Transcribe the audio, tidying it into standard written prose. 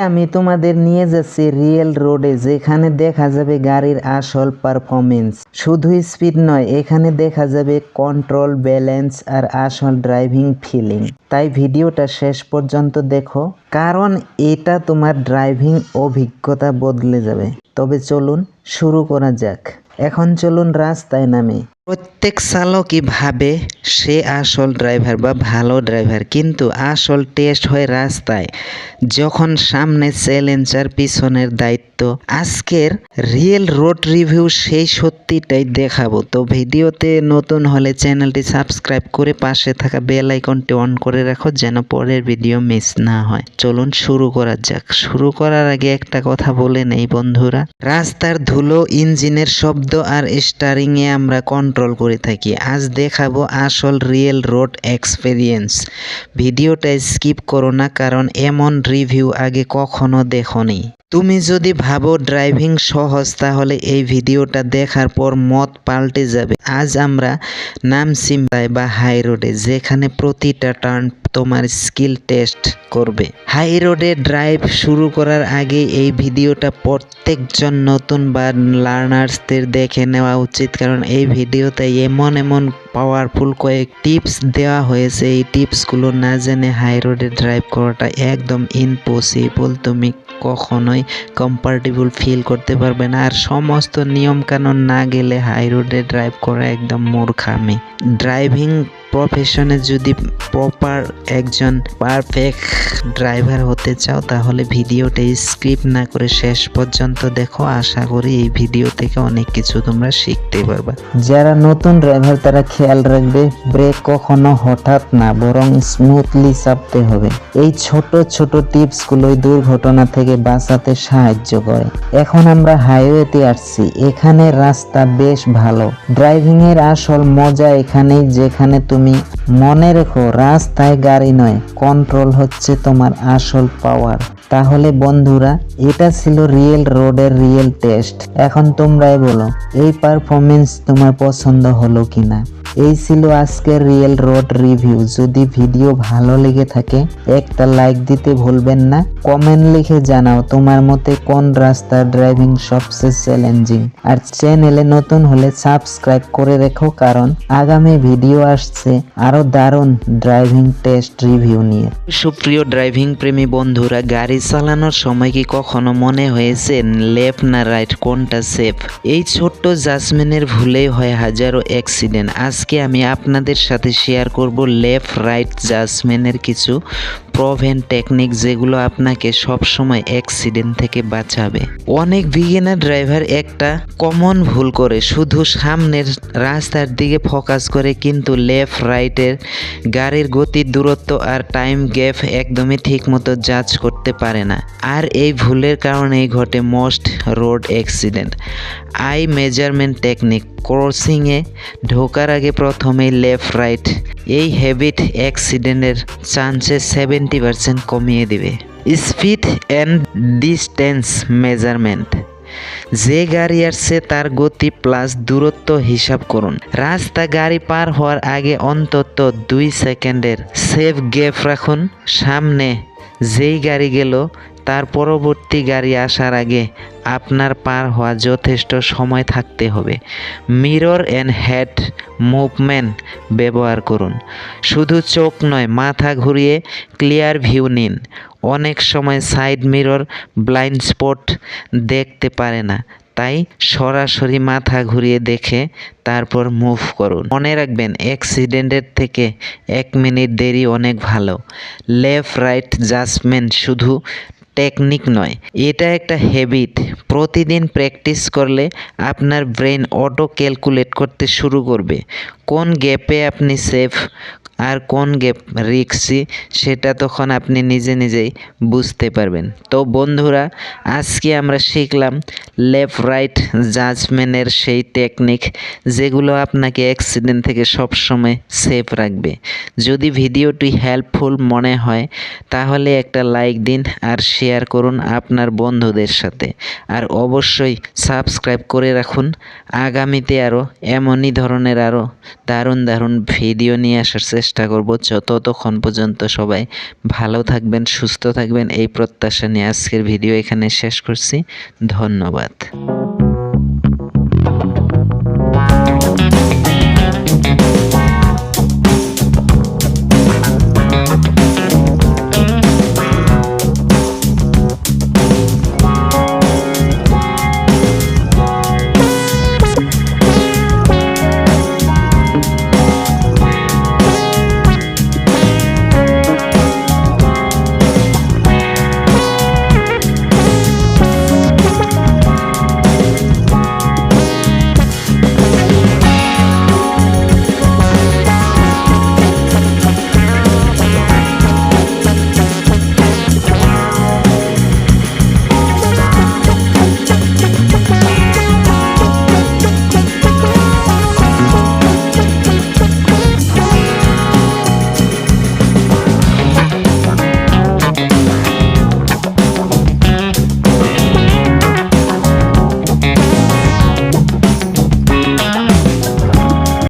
আমি তোমাদের নিয়ে যাচ্ছি রিয়েল রোডে, যেখানে দেখা যাবে গাড়ির আসল পারফরমেন্স। শুধু স্পিড নয়, এখানে দেখা যাবে কন্ট্রোল, ব্যালেন্স আর আসল ড্রাইভিং ফিলিং। তাই ভিডিওটা শেষ পর্যন্ত দেখো, কারণ এটা তোমার ড্রাইভিং অভিজ্ঞতা বদলে যাবে। তবে চলুন শুরু করা যাক। এখন চলুন রাস্তায় নামে। প্রত্যেক চালকই ভাবে সে আসল ড্রাইভার বা ভালো ড্রাইভার, কিন্তু আসল টেস্ট হয় রাস্তায়, যখন সামনে চ্যালেঞ্জার, পিছনের দায়িত্ব। আজকের রিয়েল রোড রিভিউ সেই সত্যিটাই দেখাবো। তো ভিডিওতে নতুন হলে চ্যানেলটি সাবস্ক্রাইব করে পাশে থাকা বেল আইকনটি অন করে রাখো, যেন পরের ভিডিও মিস না হয়। চলুন শুরু করা যাক। শুরু করার আগে একটা কথা বলে নেই বন্ধুরা, রাস্তার ধুলো, ইঞ্জিনের শব্দ আর স্টারিংয়ে আমরা কন্ট্রোল করে থাকি। আজ দেখাবো আসল রিয়েল রোড এক্সপেরিয়েন্স। ভিডিওটা স্কিপ করো না, কারণ এমন রিভিউ আগে কখনো দেখোনি। তুমি যদি ভাবো ড্রাইভিং সহজ, তাহলে এই ভিডিওটা দেখার পর মত পাল্টে যাবে। আজ আমরা নামছি বা হাই রোডে, যেখানে প্রতিটা টার্ন তোমার স্কিল টেস্ট করবে। হাই রোডে ড্রাইভ শুরু করার আগে এই ভিডিওটা প্রত্যেকজন নতুন বা লার্নার্সদের দেখে নেওয়া উচিত, কারণ এই ভিডিওতে এমন পাওয়ারফুল কয়েক টিপস দেওয়া হয়েছে। এই টিপসগুলো না জেনে হাই রোডে ড্রাইভ করাটা একদম ইম্পসিবল। তুমি কখনোই কমফর্টেবল ফিল করতে পারবে না, আর সমস্ত নিয়মকানুন না গেলে হাই রোডে ড্রাইভ করা একদম মূর্খামি। ড্রাইভিং প্রফেশনে যদি প্রপার একজন পারফেক্ট ড্রাইভার হতে চাও, তাহলে ভিডিওটা স্কিপ না করে শেষ পর্যন্ত দেখো। আশা করি এই ভিডিও থেকে অনেক কিছু তোমরা শিখতে পারবে। যারা নতুন ড্রাইভার তারা খেয়াল রাখবে, ব্রেক কখনো হঠাৎ না, বরং স্মুথলি চাপতে হবে। এই ছোট ছোট টিপসগুলোই দুর্ঘটনা থেকে বাঁচাতে সাহায্য করে। এখন আমরা হাইওয়েতে আসছি, এখানে রাস্তা বেশ ভালো। ড্রাইভিং এর আসল মজা এখানেই, যেখানে তুমি মনে রেখো রাস্তায় গাড়ি নয়, কন্ট্রোল হচ্ছে তোমার আসল পাওয়ার। তাহলে বন্ধুরা, এটা ছিল রিয়েল রোডের রিয়েল টেস্ট। এখন তোমরাই বলো, এই পারফরমেন্স তোমার পছন্দ হলো কিনা। এই ছিল আজকের রিয়েল রোড রিভিউ। যদি ভিডিও ভালো লেগে থাকে একটা লাইক দিতে ভুলবেন না। কমেন্ট লিখে জানাও তোমার মতে কোন রাস্তার ড্রাইভিং সবচেয়ে চ্যালেঞ্জিং। আর চ্যানেলে নতুন হলে সাবস্ক্রাইব করে রেখো, কারণ আগামী ভিডিও আসছে আরো দারুণ ড্রাইভিং টেস্ট রিভিউ নিয়ে। সুপ্রিয় ড্রাইভিং প্রেমী বন্ধুরা, গাড়ি চালানোর সময় কি কখনো মনে হয়েছে লেফট না রাইট, কোনটা সেফ? এই ছোট্ট জাজমেন্টের ভুলেই হয় হাজারো অ্যাক্সিডেন্ট। আজকে আমি আপনাদের সাথে শেয়ার করব লেফট রাইট জাজমেন্টের কিছু প্রভেন টেকনিক, যেগুলো আপনাকে সবসময় অ্যাক্সিডেন্ট থেকে বাঁচাবে। অনেক বিগিনার ড্রাইভার একটা কমন ভুল করে, শুধু সামনের রাস্তার দিকে ফোকাস করে, কিন্তু লেফট রাইটের গাড়ির গতি, দূরত্ব আর টাইম গ্যাপ একদমই ঠিক মতো জাজ করতে পারে না। আর এই ভুলের কারণেই ঘটে most road accident. Eye measurement technique. ক্রসিংয়ে ঢোকার আগে প্রথমেই লেফট রাইট, এই হ্যাবিট অ্যাক্সিডেন্টের চান্সেস 70% কমিয়ে দেবে। Speed and distance measurement. যে গাড়ি আসছে তার গতি প্লাস দূরত্ব হিসাব করুন। রাস্তা গাড়ি পার হওয়ার আগে অন্তত 2 সেকেন্ডের সেফ গ্যাপ রাখুন। সামনে যেই গাড়ি গেল তার পরবর্তী গাড়ি আসার আগে আপনার পার হওয়া যথেষ্ট সময় থাকতে হবে। মিরর অ্যান্ড হেড মুভমেন্ট ব্যবহার করুন। শুধু চোখ নয়, মাথা ঘুরিয়ে ক্লিয়ার ভিউ নিন। অনেক সময় সাইড মিরর ব্লাইন্ড স্পট দেখতে পারে না, তাই সরাসরি মাথা ঘুরিয়ে দেখে তারপর মুভ করুন। মনে রাখবেন, অ্যাক্সিডেন্টের থেকে 1 মিনিট দেরি অনেক ভালো। লেফট রাইট জাজমেন্ট শুধু টেকনিক নয়, এটা একটা হ্যাবিট। প্রতিদিন প্র্যাকটিস করলে আপনার ব্রেন অটো ক্যালকুলেট করতে শুরু করবে কোন গ্যাপে আপনি সেফ আর কোন গ্যাপ রিস্কি, সেটা তখন আপনি নিজেই বুঝতে পারবেন। তো বন্ধুরা, আজকে আমরা শিখলাম লেফট রাইট জাজমেন্টের সেই টেকনিক, যেগুলো আপনাকে অ্যাক্সিডেন্ট থেকে সবসময় সেফ রাখবে। যদি ভিডিওটি হেল্পফুল মনে হয় তাহলে একটা লাইক দিন আর শেয়ার করুন আপনার বন্ধুদের সাথে। আর অবশ্যই সাবস্ক্রাইব করে রাখুন। আগামীতে আরও এমনই ধরনের আরও দারুণ ভিডিও নিয়ে আসার চেষ্টা চেষ্টা করব। ততক্ষণ পর্যন্ত সবাই ভালো থাকবেন, সুস্থ থাকবেন এই প্রত্যাশা নিয়ে আজকের ভিডিও এখানে শেষ করছি। ধন্যবাদ।